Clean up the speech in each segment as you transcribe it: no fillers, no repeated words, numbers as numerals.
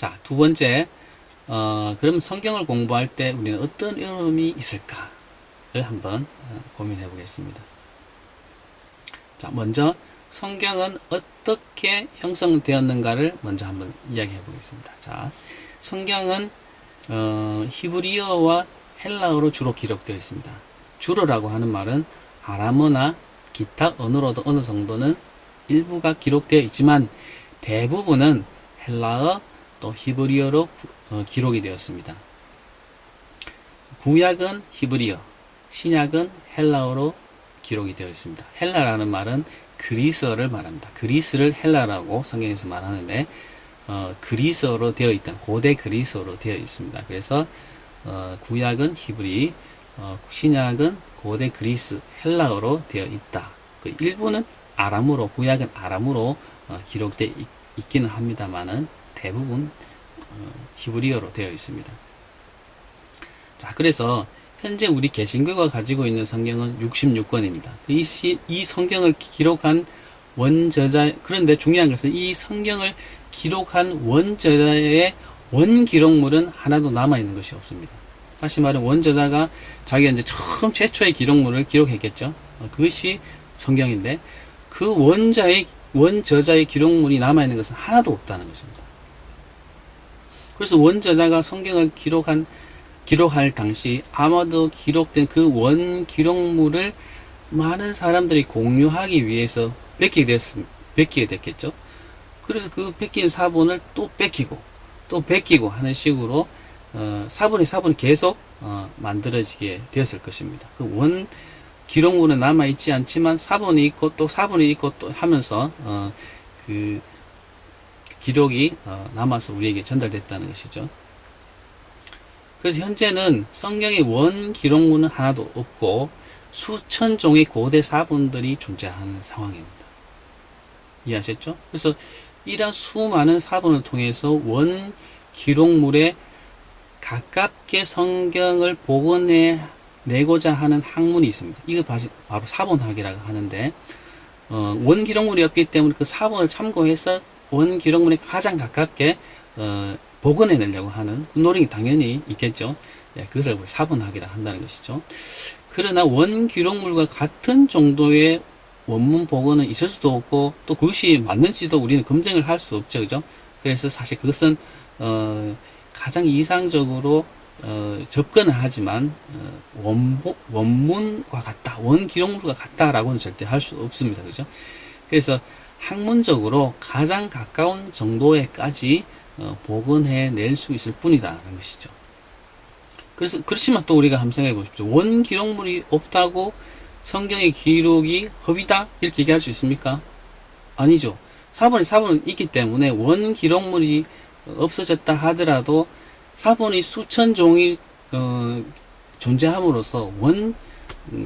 자, 두 번째, 그럼 성경을 공부할 때 우리는 어떤 어려움이 있을까를 한번 고민해 보겠습니다. 자, 먼저 성경은 어떻게 형성되었는가를 먼저 한번 이야기해 보겠습니다. 자, 성경은 히브리어와 헬라어로 주로 기록되어 있습니다. 주로라고 하는 말은 아람어나 기타 언어로도 어느 정도는 일부가 기록되어 있지만 대부분은 헬라어 또 히브리어로 기록이 되었습니다. 구약은 히브리어, 신약은 헬라어로 기록이 되어 있습니다. 헬라라는 말은 그리스어를 말합니다. 그리스를 헬라라고 성경에서 말하는데 그리스어로 되어 있던 고대 그리스어로 되어 있습니다. 그래서 구약은 히브리, 신약은 고대 그리스 헬라어로 되어 있다. 그 일부는 아람으로, 구약은 아람으로 기록되어 있기는 합니다만은 대부분 히브리어로 되어 있습니다. 자, 그래서 현재 우리 개신교가 가지고 있는 성경은 66권입니다. 이 성경을 기록한 원저자, 그런데 중요한 것은 이 성경을 기록한 원저자의 원기록물은 하나도 남아있는 것이 없습니다. 다시 말해 원저자가 자기가 이제 처음 최초의 기록물을 기록했겠죠. 그것이 성경인데 그 원저자의 기록물이 남아있는 것은 하나도 없다는 것입니다. 그래서 원저자가 성경을 기록할 당시 아마도 기록된 그 원기록물을 많은 사람들이 공유하기 위해서 베끼게 됐겠죠. 그래서 그 베낀 사본을 또 뺏기고 하는 식으로 사본이 계속 만들어지게 되었을 것입니다. 그 원 기록물은 남아있지 않지만 사본이 있고 또 하면서 그 기록이 남아서 우리에게 전달됐다는 것이죠. 그래서 현재는 성경의 원 기록물은 하나도 없고 수천 종의 고대 사본들이 존재하는 상황입니다. 이해하셨죠? 그래서 이러한 수많은 사본을 통해서 원 기록물에 가깝게 성경을 복원해 내고자 하는 학문이 있습니다. 이거 바로 사본학이라고 하는데 원 기록물이 없기 때문에 그 사본을 참고해서 원 기록물에 가장 가깝게 복원해 내려고 하는 그 노력이 당연히 있겠죠. 그것을 사본학이라 한다는 것이죠. 그러나 원 기록물과 같은 정도의 원문 복원은 있을 수도 없고 또 그것이 맞는지도 우리는 검증을 할 수 없죠. 그죠? 그래서 사실 그것은 가장 이상적으로 접근을 하지만 원문과 같다, 원 기록물과 같다라고는 절대 할 수 없습니다. 그죠? 그래서 학문적으로 가장 가까운 정도에까지 복원해 낼 수 있을 뿐이다라는 것이죠. 그래서 그렇지만 또 우리가 한번 생각해 보십시오. 원 기록물이 없다고 성경의 기록이 허비다 이렇게 얘기할 수 있습니까? 아니죠. 사본은 있기 때문에 원 기록물이 없어졌다 하더라도 사본이 수천 종이 존재함으로써 원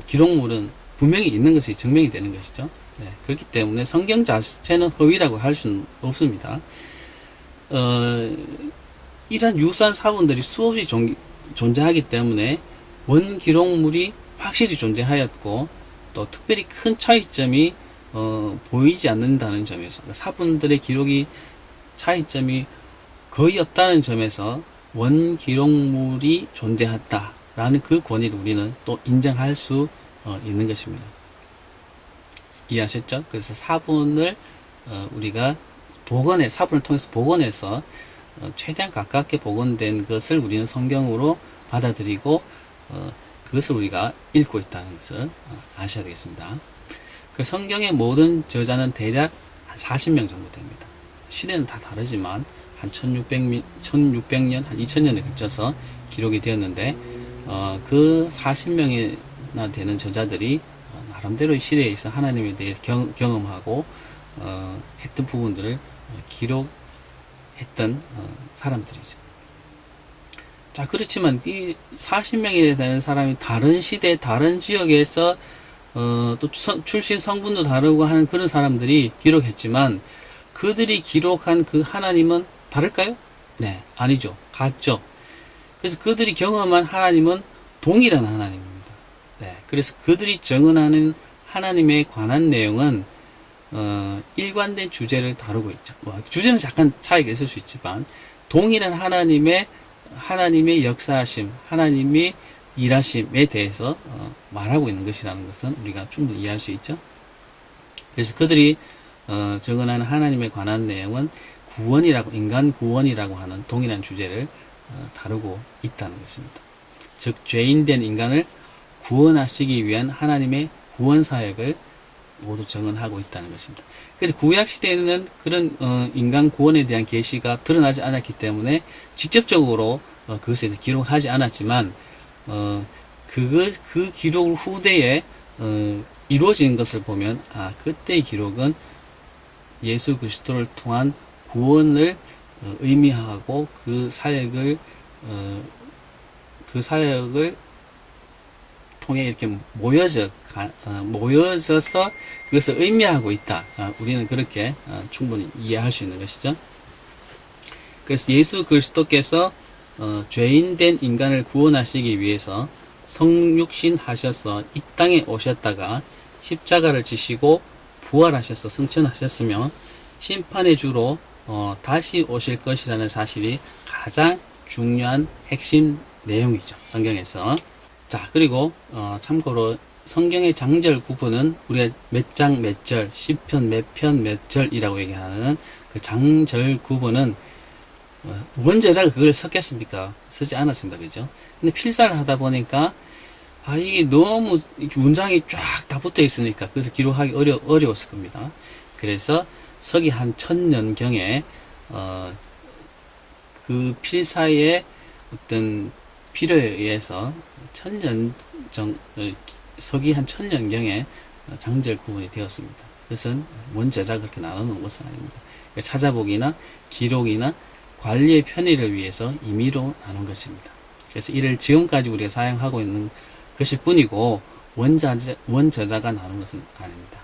기록물은 분명히 있는 것이 증명이 되는 것이죠. 네, 그렇기 때문에 성경 자체는 허위라고 할 수는 없습니다. 이런 유사한 사본들이 수없이 존재하기 때문에 원 기록물이 확실히 존재하였고 또 특별히 큰 차이점이 보이지 않는다는 점에서 사본들의 기록이 차이점이 거의 없다는 점에서 원 기록물이 존재했다라는 그 권위를 우리는 또 인정할 수 있는 것입니다. 이해하셨죠? 그래서 사본을 우리가 사본을 통해서 복원해서 최대한 가깝게 복원된 것을 우리는 성경으로 받아들이고 그것을 우리가 읽고 있다는 것을 아셔야 되겠습니다. 그 성경의 모든 저자는 대략 한 40명 정도 됩니다. 시대는 다 다르지만 한 1600년, 한 2000년에 걸쳐서 기록이 되었는데 그 40명이나 되는 저자들이 나름대로 이 시대에 있어 하나님에 대해 경험하고 했던 부분들을 기록했던 사람들이죠. 자, 그렇지만 이 40명이 되는 사람이 다른 시대, 다른 지역에서 또 출신 성분도 다르고 하는 그런 사람들이 기록했지만 그들이 기록한 그 하나님은 다를까요? 네, 아니죠. 같죠. 그래서 그들이 경험한 하나님은 동일한 하나님입니다. 네, 그래서 그들이 증언하는 하나님에 관한 내용은 일관된 주제를 다루고 있죠. 주제는 잠깐 차이가 있을 수 있지만 동일한 하나님의 역사하심, 하나님이 일하심에 대해서 말하고 있는 것이라는 것은 우리가 충분히 이해할 수 있죠. 그래서 그들이 적어낸 하나님에 관한 내용은 인간 구원이라고 하는 동일한 주제를 다루고 있다는 것입니다. 즉 죄인된 인간을 구원하시기 위한 하나님의 구원 사역을 모두 정언하고 있다는 것입니다. 그래서 구약 시대에는 그런 인간 구원에 대한 계시가 드러나지 않았기 때문에 직접적으로 그것에 대해서 기록하지 않았지만 그 기록 후대에 이루어진 것을 보면 그때의 기록은 예수 그리스도를 통한 구원을 의미하고 그 사역을 통해 이렇게 모여져서 그것을 의미하고 있다. 우리는 그렇게 충분히 이해할 수 있는 것이죠. 그래서 예수 그리스도께서 죄인된 인간을 구원하시기 위해서 성육신 하셔서 이 땅에 오셨다가 십자가를 지시고 부활하셔서 승천하셨으며 심판의 주로 다시 오실 것이라는 사실이 가장 중요한 핵심 내용이죠. 성경에서. 자, 그리고 참고로 성경의 장절 구분은 우리가 몇 장 몇 절, 시편 몇 편 몇 절이라고 얘기하는 그 장절 구분은 원저자가 그걸 썼겠습니까? 쓰지 않았습니다. 그죠? 근데 필사를 하다 보니까 이게 너무 문장이 쫙 다 붙어 있으니까 그래서 기록하기 어려웠을 겁니다. 그래서 서기 한 1000년경에 그 필사의 어떤 필요에 의해서 서기 한 1000년경에 장절 구분이 되었습니다. 그것은 원저자가 그렇게 나누는 것은 아닙니다. 찾아보기나 기록이나 관리의 편의를 위해서 임의로 나눈 것입니다. 그래서 이를 지금까지 우리가 사용하고 있는 것일 뿐이고 원저자가 나눈 것은 아닙니다.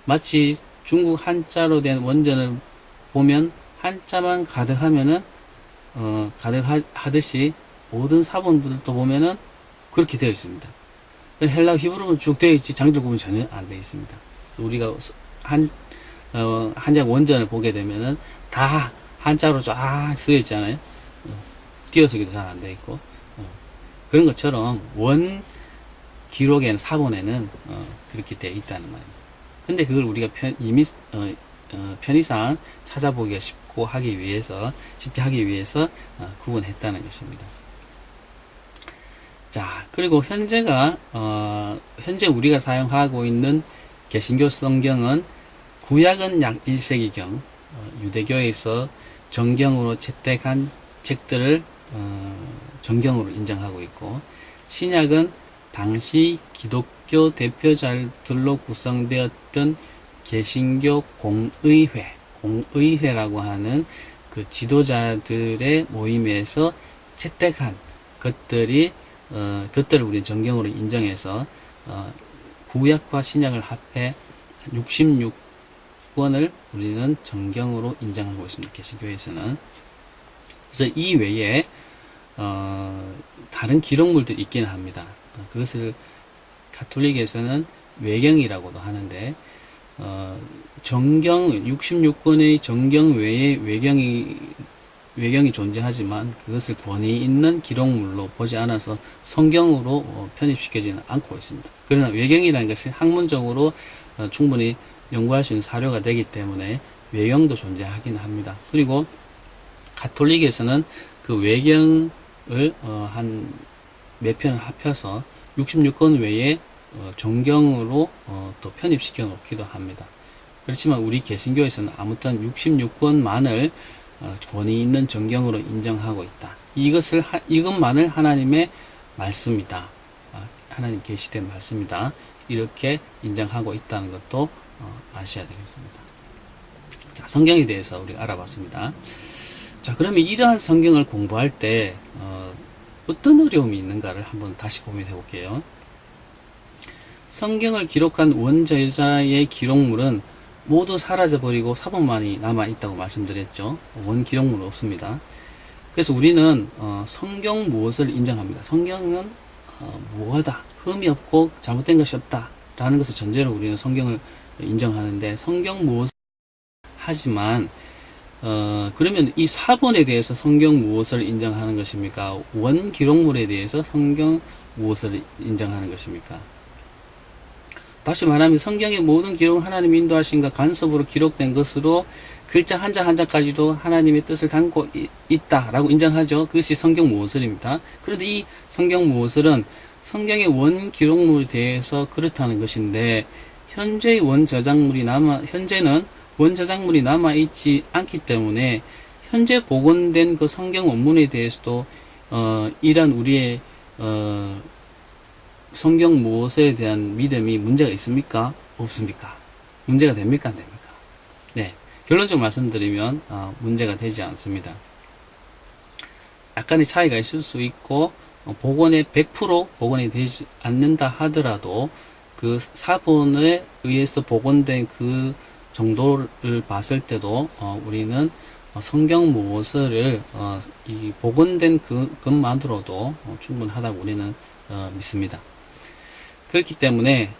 마치 중국 한자로 된 원전을 보면 한자만 가득하면은 가득하듯이 모든 사본들도 보면은 그렇게 되어 있습니다. 헬라 히브리어는 쭉 되어 있지 장절 구분이 전혀 안 되어 있습니다. 그래서 우리가 한장 원전을 보게 되면은 다 한자로 쫙 쓰여 있잖아요. 띄어쓰기도 잘 안 되어 있고 그런 것처럼 원 기록에는 사본에는 그렇게 되어 있다는 말입니다. 근데 그걸 우리가 편의상 찾아보기가 쉽게 하기 위해서 구분했다는 것입니다. 자, 그리고 현재 우리가 사용하고 있는 개신교 성경은 구약은 약 1세기경 유대교에서 정경으로 채택한 책들을 정경으로 인정하고 있고, 신약은 당시 기독교 대표자들로 구성되었던 개신교 공의회라고 하는 그 지도자들의 모임에서 채택한 것들을 우리 정경으로 인정해서 구약과 신약을 합해 66권을 우리는 정경으로 인정하고 있습니다. 개신교에서는. 그래서 이 외에 다른 기록물들이 있기는 합니다. 그것을 가톨릭에서는 외경이라고도 하는데 정경 66권의 정경 외에 외경이 존재하지만 그것을 권위 있는 기록물로 보지 않아서 성경으로 편입시켜지는 않고 있습니다. 그러나 외경이라는 것이 학문적으로 충분히 연구할 수 있는 사료가 되기 때문에 외경도 존재하긴 합니다. 그리고 가톨릭에서는 그 외경을 한 몇 편을 합해서 66권 외에 정경으로 또 편입시켜 놓기도 합니다. 그렇지만 우리 개신교에서는 아무튼 66권만을 권위 있는 정경으로 인정하고 있다. 이것만을 하나님의 말씀이다. 하나님 계시된 말씀이다. 이렇게 인정하고 있다는 것도 아셔야 되겠습니다. 자, 성경에 대해서 우리가 알아봤습니다. 자, 그러면 이러한 성경을 공부할 때 어떤 어려움이 있는가를 한번 다시 고민해 볼게요. 성경을 기록한 원저자의 기록물은 모두 사라져버리고 사본만이 남아있다고 말씀드렸죠. 원 기록물은 없습니다. 그래서 우리는 성경 무엇을 인정합니다. 성경은 무엇하다, 흠이 없고 잘못된 것이 없다 라는 것을 전제로 우리는 성경을 인정하는데, 성경 무엇 하지만 그러면 이 사본에 대해서 성경 무엇을 인정하는 것입니까? 원 기록물에 대해서 성경 무엇을 인정하는 것입니까? 다시 말하면 성경의 모든 기록은 하나님 인도하신가 간섭으로 기록된 것으로 글자 한자 한자까지도 하나님의 뜻을 담고 있다라고 인정하죠. 그것이 성경 무엇을입니다. 그런데 이 성경 무엇을은 성경의 원 기록물에 대해서 그렇다는 것인데 현재의 현재는 원 저작물이 남아있지 않기 때문에 현재 복원된 그 성경 원문에 대해서도 이러한 우리의 성경 무엇에 대한 믿음이 문제가 있습니까? 없습니까? 문제가 됩니까? 안 됩니까? 네. 결론적으로 말씀드리면 문제가 되지 않습니다. 약간의 차이가 있을 수 있고 복원에 100% 복원이 되지 않는다 하더라도 그 사본에 의해서 복원된 그 정도를 봤을 때도 우리는 성경 무엇을 이 복원된 그것만으로도 충분하다고 우리는 믿습니다. 그렇기 때문에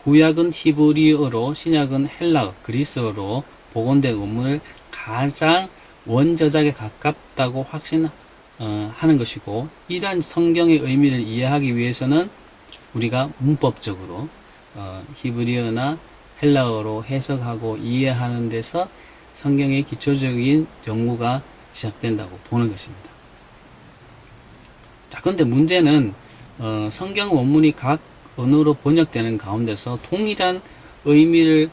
구약은 히브리어로 신약은 헬라어, 그리스어로 복원된 원문을 가장 원저작에 가깝다고 확신하는 것이고 이러한 성경의 의미를 이해하기 위해서는 우리가 문법적으로 히브리어나 헬라어로 해석하고 이해하는 데서 성경의 기초적인 연구가 시작된다고 보는 것입니다. 자, 근데 문제는 성경 원문이 각 언어로 번역되는 가운데서 동일한 의미를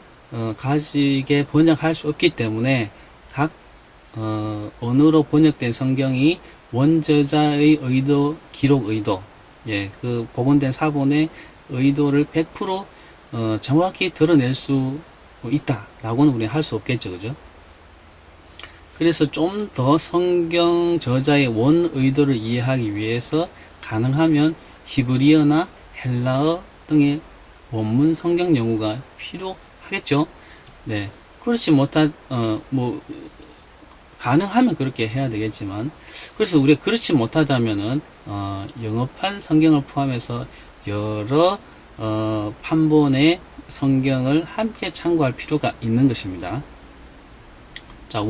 가지게 번역할 수 없기 때문에 각 언어로 번역된 성경이 원저자의 의도, 기록 의도, 그 복원된 사본의 의도를 100% 정확히 드러낼 수 있다라고는 우리 할 수 없겠죠, 그죠? 그래서 좀 더 성경 저자의 원 의도를 이해하기 위해서 가능하면 히브리어나 헬라어 등의 원문 성경 연구가 필요하겠죠. 네. 그렇지 가능하면 그렇게 해야 되겠지만, 그래서 우리가 그렇지 못하다면은, 영어판 성경을 포함해서 여러, 판본의 성경을 함께 참고할 필요가 있는 것입니다. 자,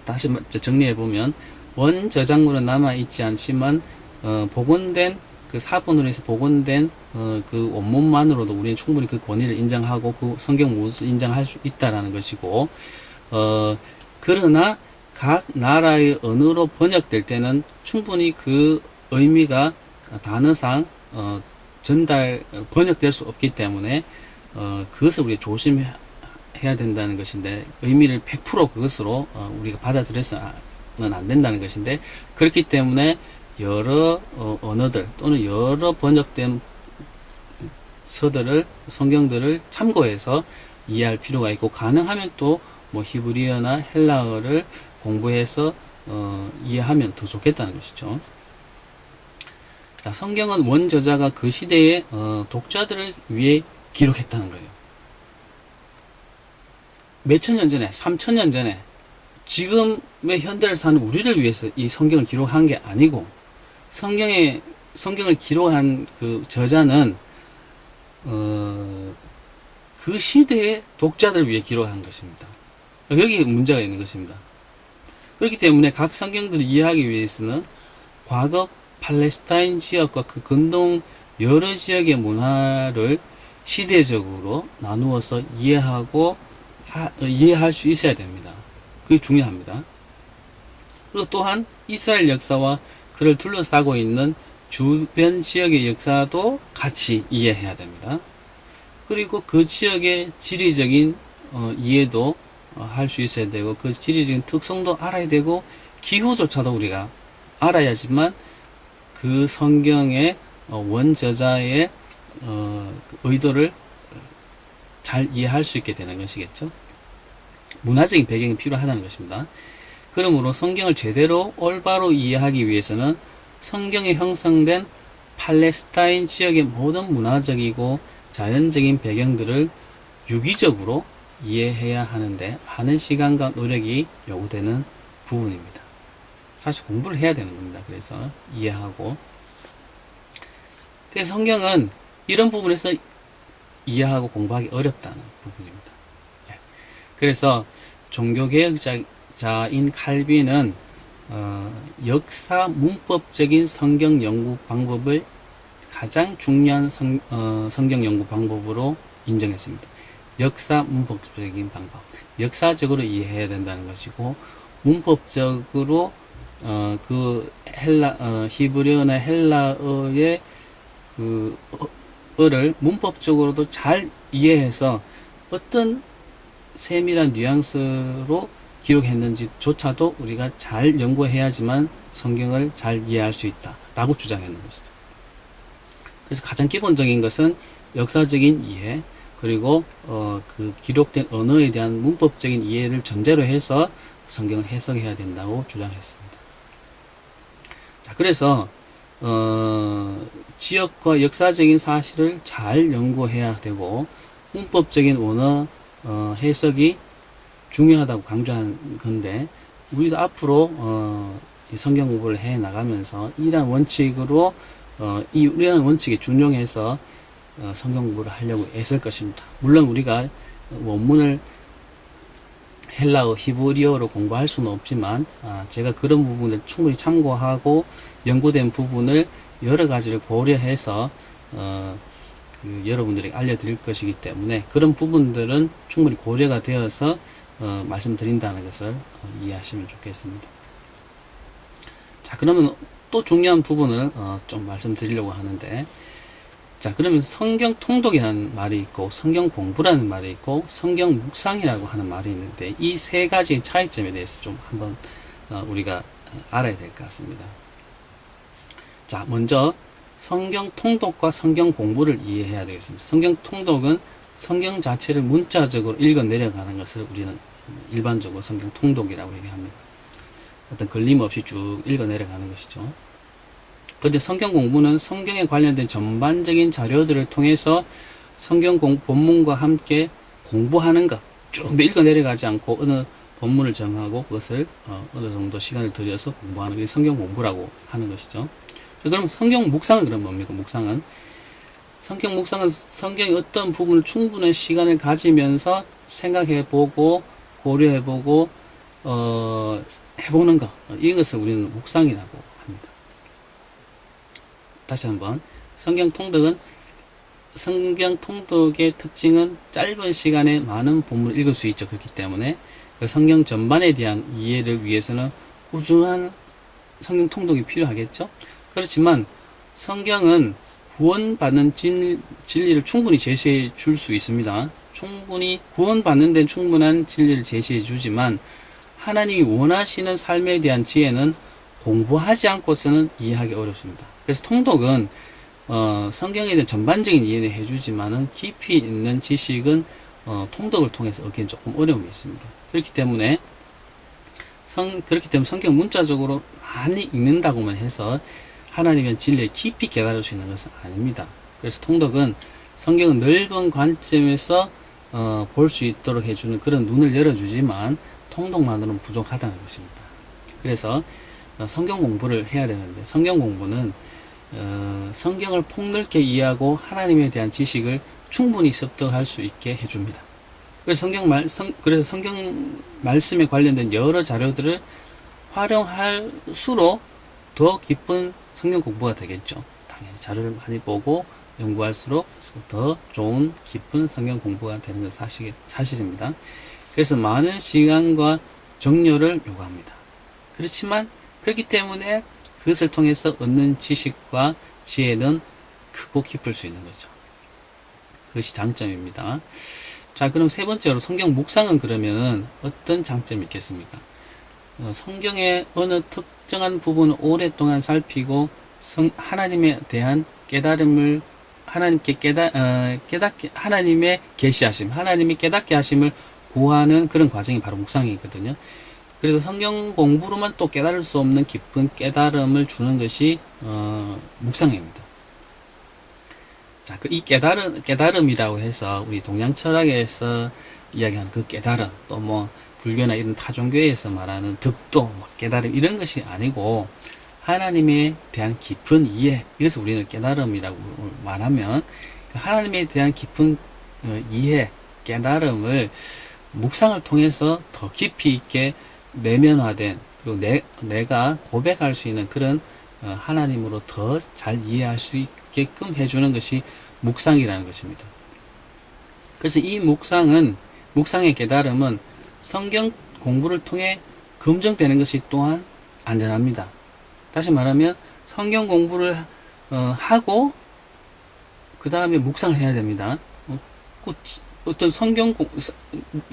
다시 정리해보면, 원저작물은 남아있지 않지만, 복원된, 그 사본으로 해서 복원된, 그 원문만으로도 우리는 충분히 그 권위를 인정하고, 그 성경 무엇을 인정할 수 있다라는 것이고, 그러나, 각 나라의 언어로 번역될 때는 충분히 그 의미가 단어상, 번역될 수 없기 때문에, 그것을 우리가 조심해야 된다는 것인데, 의미를 100% 그것으로, 우리가 받아들여서는 안 된다는 것인데, 그렇기 때문에 여러 언어들 또는 여러 번역된 성경들을 참고해서 이해할 필요가 있고, 가능하면 또 히브리어나 헬라어를 공부해서 이해하면 더 좋겠다는 것이죠. 자, 성경은 원저자가 그 시대의 독자들을 위해 기록했다는 거예요. 몇천 년 전에, 3,000년 전에 지금의 현대를 사는 우리를 위해서 이 성경을 기록한 게 아니고 성경을 기록한 그 저자는 그 시대의 독자들을 위해 기록한 것입니다. 여기에 문제가 있는 것입니다. 그렇기 때문에 각 성경들을 이해하기 위해서는 과거 팔레스타인 지역과 그 근동 여러 지역의 문화를 시대적으로 나누어서 이해할 수 있어야 됩니다. 그게 중요합니다. 그리고 또한 이스라엘 역사와 그를 둘러싸고 있는 주변 지역의 역사도 같이 이해해야 됩니다. 그리고 그 지역의 지리적인 이해도 할 수 있어야 되고, 그 지리적인 특성도 알아야 되고, 기후조차도 우리가 알아야지만 그 성경의 원저자의 의도를 잘 이해할 수 있게 되는 것이겠죠. 문화적인 배경이 필요하다는 것입니다. 그러므로 성경을 제대로 올바로 이해하기 위해서는 성경에 형성된 팔레스타인 지역의 모든 문화적이고 자연적인 배경들을 유기적으로 이해해야 하는데 많은 시간과 노력이 요구되는 부분입니다. 사실 공부를 해야 되는 겁니다. 그래서 이해하고, 그래서 성경은 이런 부분에서 이해하고 공부하기 어렵다는 부분입니다. 그래서 종교개혁자인 칼빈은 역사 문법적인 성경 연구 방법을 가장 중요한 성경 연구 방법으로 인정했습니다. 역사 문법적인 방법. 역사적으로 이해해야 된다는 것이고, 문법적으로 그 히브리어나 헬라어의 그 어를 문법적으로도 잘 이해해서 어떤 세밀한 뉘앙스로 기록했는지조차도 우리가 잘 연구해야지만 성경을 잘 이해할 수 있다라고 주장했는 것이죠. 그래서 가장 기본적인 것은 역사적인 이해, 그리고 그 기록된 언어에 대한 문법적인 이해를 전제로 해서 성경을 해석해야 된다고 주장했습니다. 자, 그래서 지역과 역사적인 사실을 잘 연구해야 되고, 문법적인 원어 해석이 중요하다고 강조한 건데, 우리도 앞으로 성경 공부를 해 나가면서 이러한 원칙으로 이러한 원칙에 준용해서 성경 공부를 하려고 애쓸 것입니다. 물론 우리가 원문을 헬라어, 히브리어로 공부할 수는 없지만, 제가 그런 부분을 충분히 참고하고 연구된 부분을 여러 가지를 고려해서 여러분들에게 알려드릴 것이기 때문에, 그런 부분들은 충분히 고려가 되어서 말씀드린다는 것을 이해하시면 좋겠습니다. 자, 그러면 또 중요한 부분을 좀 말씀드리려고 하는데, 자, 그러면 성경 통독이라는 말이 있고, 성경 공부라는 말이 있고, 성경 묵상이라고 하는 말이 있는데, 이 세 가지 차이점에 대해서 좀 한번 우리가 알아야 될 것 같습니다. 자, 먼저 성경 통독과 성경 공부를 이해해야 되겠습니다. 성경 통독은 성경 자체를 문자적으로 읽어 내려가는 것을 우리는 일반적으로 성경 통독이라고 얘기합니다. 어떤 걸림 없이 쭉 읽어 내려가는 것이죠. 그런데 성경 공부는 성경에 관련된 전반적인 자료들을 통해서 성경 본문과 함께 공부하는 것, 쭉 읽어 내려가지 않고 어느 본문을 정하고 그것을 어느 정도 시간을 들여서 공부하는 게 성경 공부라고 하는 것이죠. 그럼 성경 묵상은 그럼 뭡니까? 성경 묵상은 성경의 어떤 부분을 충분한 시간을 가지면서 생각해보고 고려해보고 해보는 것, 이것을 우리는 묵상이라고 합니다. 다시 한번, 성경 통독의 특징은 짧은 시간에 많은 본문을 읽을 수 있죠. 그렇기 때문에 성경 전반에 대한 이해를 위해서는 꾸준한 성경 통독이 필요하겠죠. 그렇지만 성경은 구원받는 진리를 충분히 제시해 줄 수 있습니다. 충분히 구원받는 데는 충분한 진리를 제시해 주지만, 하나님이 원하시는 삶에 대한 지혜는 공부하지 않고서는 이해하기 어렵습니다. 그래서 통독은 성경에 대한 전반적인 이해는 해주지만은 깊이 있는 지식은 통독을 통해서 얻기는 조금 어려움이 있습니다. 그렇기 때문에 성경 문자적으로 많이 읽는다고만 해서 하나님의 진리를 깊이 깨달을 수 있는 것은 아닙니다. 그래서 통독은 성경은 넓은 관점에서 볼 수 있도록 해주는 그런 눈을 열어주지만, 통독만으로는 부족하다는 것입니다. 그래서 성경 공부를 해야 되는데, 성경 공부는 성경을 폭넓게 이해하고 하나님에 대한 지식을 충분히 습득할 수 있게 해줍니다. 그래서 성경 말씀에 관련된 여러 자료들을 활용할수록 더 깊은 성경 공부가 되겠죠. 당연히 자료를 많이 보고 연구할수록 더 좋은 깊은 성경 공부가 되는 것은 사실입니다. 그래서 많은 시간과 정열을 요구합니다. 그렇기 때문에 그것을 통해서 얻는 지식과 지혜는 크고 깊을 수 있는 거죠. 그것이 장점입니다. 자, 그럼 세 번째로 성경 묵상은 그러면 어떤 장점이 있겠습니까? 성경의 어느 특정한 부분을 오랫동안 살피고 하나님에 대한 깨달음을 하나님의 계시하심, 하나님이 깨닫게 하심을 구하는 그런 과정이 바로 묵상이거든요. 그래서 성경 공부로만 또 깨달을 수 없는 깊은 깨달음을 주는 것이 묵상입니다. 자, 이 깨달음이라고 해서 우리 동양 철학에서 이야기하는 그 깨달음, 또 뭐 불교나 이런 타종교에서 말하는 득도, 깨달음 이런 것이 아니고, 하나님에 대한 깊은 이해, 이것을 우리는 깨달음이라고 말하면, 하나님에 대한 깊은 이해, 깨달음을 묵상을 통해서 더 깊이 있게 내면화된, 그리고 내가 고백할 수 있는 그런 하나님으로 더 잘 이해할 수 있게끔 해주는 것이 묵상이라는 것입니다. 그래서 이 묵상의 깨달음은 성경 공부를 통해 검증되는 것이 또한 안전합니다. 다시 말하면 성경 공부를 하고 그 다음에 묵상을 해야 됩니다. 어떤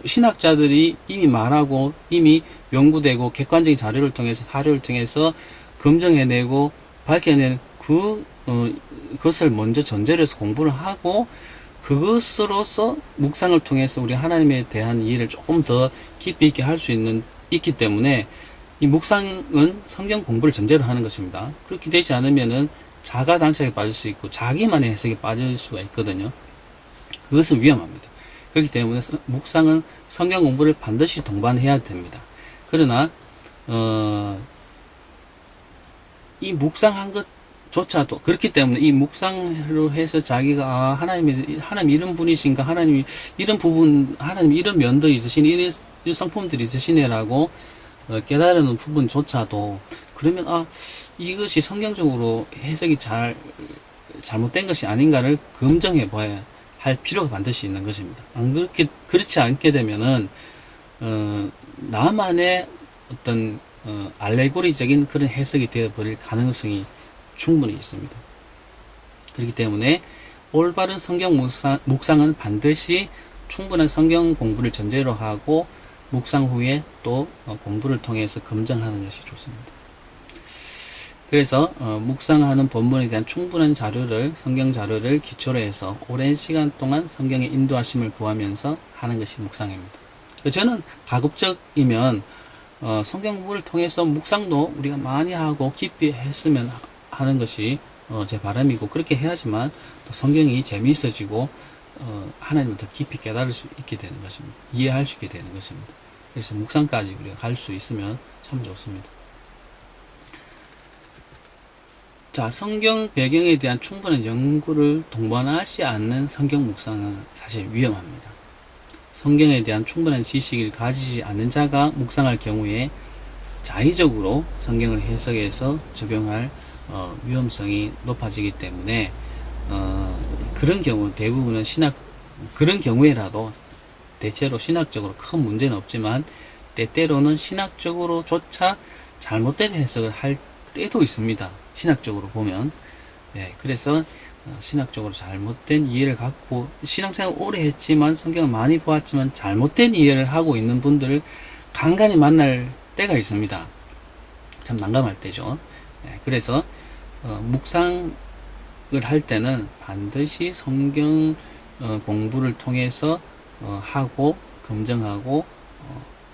신학자들이 이미 말하고 이미 연구되고 객관적인 자료를 통해서 사료를 통해서 검증해내고 밝혀낸 그것을 먼저 전제로 해서 공부를 하고 그것으로서 묵상을 통해서 우리 하나님에 대한 이해를 조금 더 깊이 있게 할 수 있기 때문에 이 묵상은 성경 공부를 전제로 하는 것입니다. 그렇게 되지 않으면은 자가 단착에 빠질 수 있고 자기만의 해석에 빠질 수가 있거든요. 그것은 위험합니다. 그렇기 때문에 묵상은 성경 공부를 반드시 동반해야 됩니다. 그러나 이 묵상한 것조차도 그렇기 때문에 이 묵상으로 해서 자기가 하나님 이런 분이신가, 하나님 이런 부분, 하나님 이런 면도 있으시네, 이런 성품들이 있으시네라고 깨달은 부분조차도 그러면 이것이 성경적으로 해석이 잘못된 것이 아닌가를 검증해 봐야 할 필요가 반드시 있는 것입니다. 그렇지 않게 되면은 나만의 어떤 알레고리적인 그런 해석이 되어버릴 가능성이 충분히 있습니다. 그렇기 때문에 올바른 성경 묵상은 반드시 충분한 성경 공부를 전제로 하고 묵상 후에 또 공부를 통해서 검증하는 것이 좋습니다. 그래서 묵상하는 본문에 대한 충분한 성경 자료를 기초로 해서 오랜 시간 동안 성경의 인도하심을 구하면서 하는 것이 묵상입니다. 저는 가급적이면 성경 공부를 통해서 묵상도 우리가 많이 하고 깊이 했으면 하는 것이 제 바람이고 그렇게 해야지만 또 성경이 재미있어지고 하나님을 더 깊이 깨달을 수 있게 되는 것입니다. 이해할 수 있게 되는 것입니다. 그래서 묵상까지 우리가 갈 수 있으면 참 좋습니다. 자, 성경 배경에 대한 충분한 연구를 동반하지 않는 성경 묵상은 사실 위험합니다. 성경에 대한 충분한 지식을 가지지 않는 자가 묵상할 경우에 자의적으로 성경을 해석해서 적용할 위험성이 높아지기 때문에 그런 경우 대부분은 그런 경우에라도 대체로 신학적으로 큰 문제는 없지만 때때로는 신학적으로조차 잘못된 해석을 할 때도 있습니다. 신학적으로 보면. 그래서 신학적으로 잘못된 이해를 갖고 신앙생활 오래 했지만 성경을 많이 보았지만 잘못된 이해를 하고 있는 분들을 간간히 만날 때가 있습니다. 참 난감할 때죠. 그래서 묵상을 할 때는 반드시 성경 공부를 통해서 하고 검증하고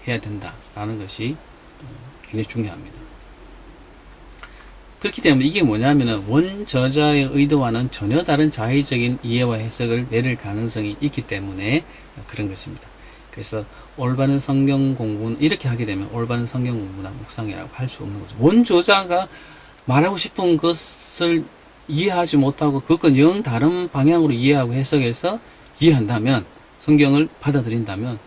해야 된다라는 것이 굉장히 중요합니다. 그렇기 때문에 이게 뭐냐면은 원저자의 의도와는 전혀 다른 자의적인 이해와 해석을 내릴 가능성이 있기 때문에 그런 것입니다. 그래서 올바른 성경 공부는 이렇게 하게 되면 올바른 성경 공부나 묵상이라고 할 수 없는 거죠. 원저자가 말하고 싶은 것을 이해하지 못하고 그것과 영 다른 방향으로 이해하고 해석해서 이해한다면 성경을 받아들인다면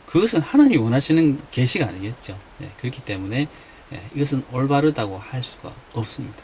그것은 하나님이 원하시는 계시가 아니겠죠. 그렇기 때문에 이것은 올바르다고 할 수가 없습니다.